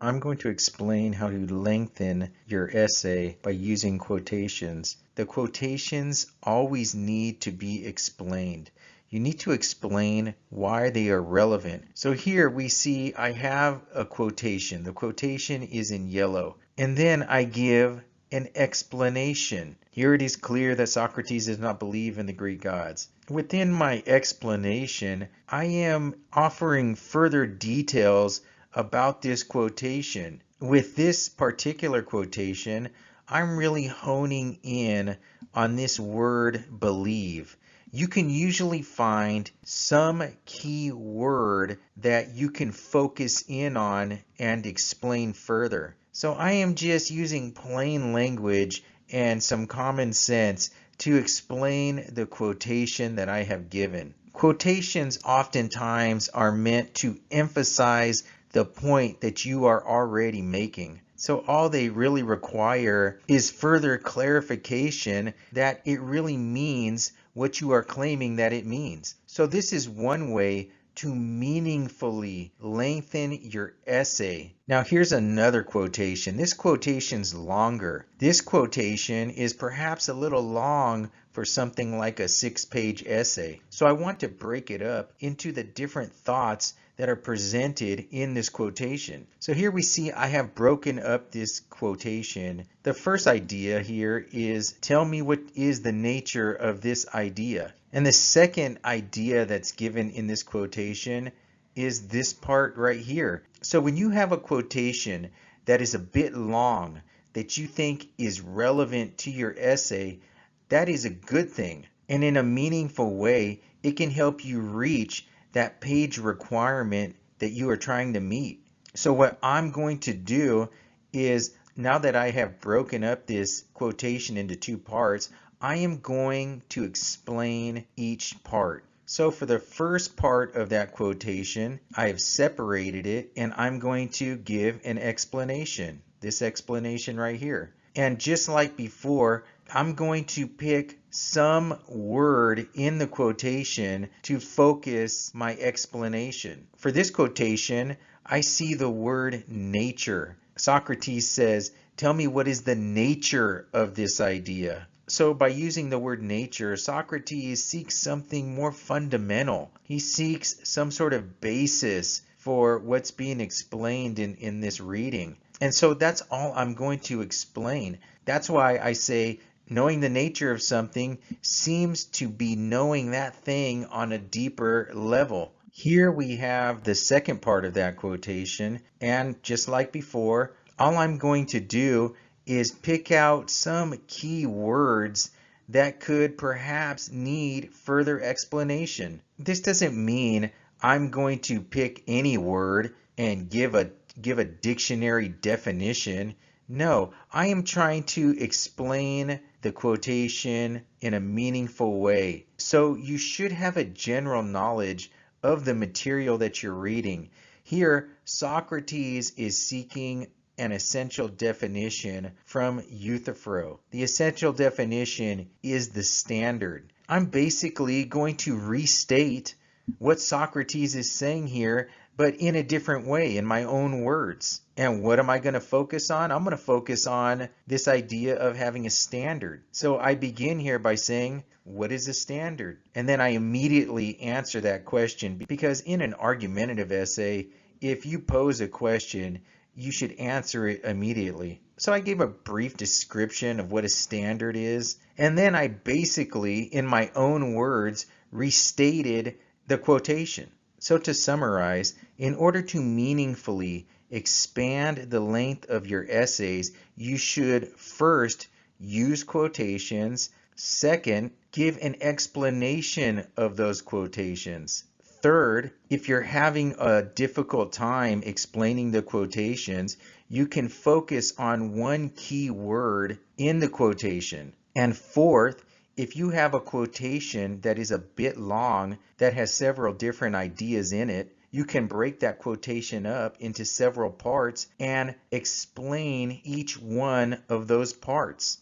I'm going to explain how to lengthen your essay by using quotations. The quotations always need to be explained. You need to explain why they are relevant. So here we see I have a quotation. The quotation is in yellow. And then I give an explanation. Here it is clear that Socrates does not believe in the Greek gods. Within my explanation, I am offering further details about this quotation. With this particular quotation, I'm really honing in on this word believe. You can usually find some key word that you can focus in on and explain further. So I am just using plain language and some common sense to explain the quotation that I have given. Quotations oftentimes are meant to emphasize the point that you are already making. So all they really require is further clarification that it really means what you are claiming that it means. So this is one way to meaningfully lengthen your essay. Now here's another quotation. This quotation's longer. This quotation is perhaps a little long for something like a 6-page essay. So I want to break it up into the different thoughts that are presented in this quotation. So here we see I have broken up this quotation. The first idea here is tell me what is the nature of this idea. And the second idea that's given in this quotation is this part right here. So when you have a quotation that is a bit long that you think is relevant to your essay, that is a good thing. And in a meaningful way, it can help you reach that page requirement that you are trying to meet. So what I'm going to do is, now that I have broken up this quotation into two parts, I am going to explain each part. So for the first part of that quotation, I have separated it and I'm going to give an explanation. This explanation right here. And just like before, I'm going to pick some word in the quotation to focus my explanation. For this quotation, I see the word nature. Socrates says, tell me what is the nature of this idea. So by using the word nature, Socrates seeks something more fundamental. He seeks some sort of basis for what's being explained in this reading. And so that's all I'm going to explain. That's why I say knowing the nature of something seems to be knowing that thing on a deeper level. Here we have the second part of that quotation, and just like before, all I'm going to do is pick out some key words that could perhaps need further explanation. This doesn't mean I'm going to pick any word and give a dictionary definition. No, I am trying to explain the quotation in a meaningful way. So you should have a general knowledge of the material that you're reading. Here, Socrates is seeking an essential definition from Euthyphro. The essential definition is the standard. I'm basically going to restate what Socrates is saying here, but in a different way, in my own words. And what am I going to focus on? I'm going to focus on this idea of having a standard. So I begin here by saying, what is a standard? And then I immediately answer that question, because in an argumentative essay, if you pose a question, you should answer it immediately. So I gave a brief description of what a standard is, and then I basically, in my own words, restated the quotation. So to summarize, in order to meaningfully expand the length of your essays, you should first use quotations. Second, give an explanation of those quotations. Third, if you're having a difficult time explaining the quotations, you can focus on one key word in the quotation. And fourth, if you have a quotation that is a bit long, that has several different ideas in it, you can break that quotation up into several parts and explain each one of those parts.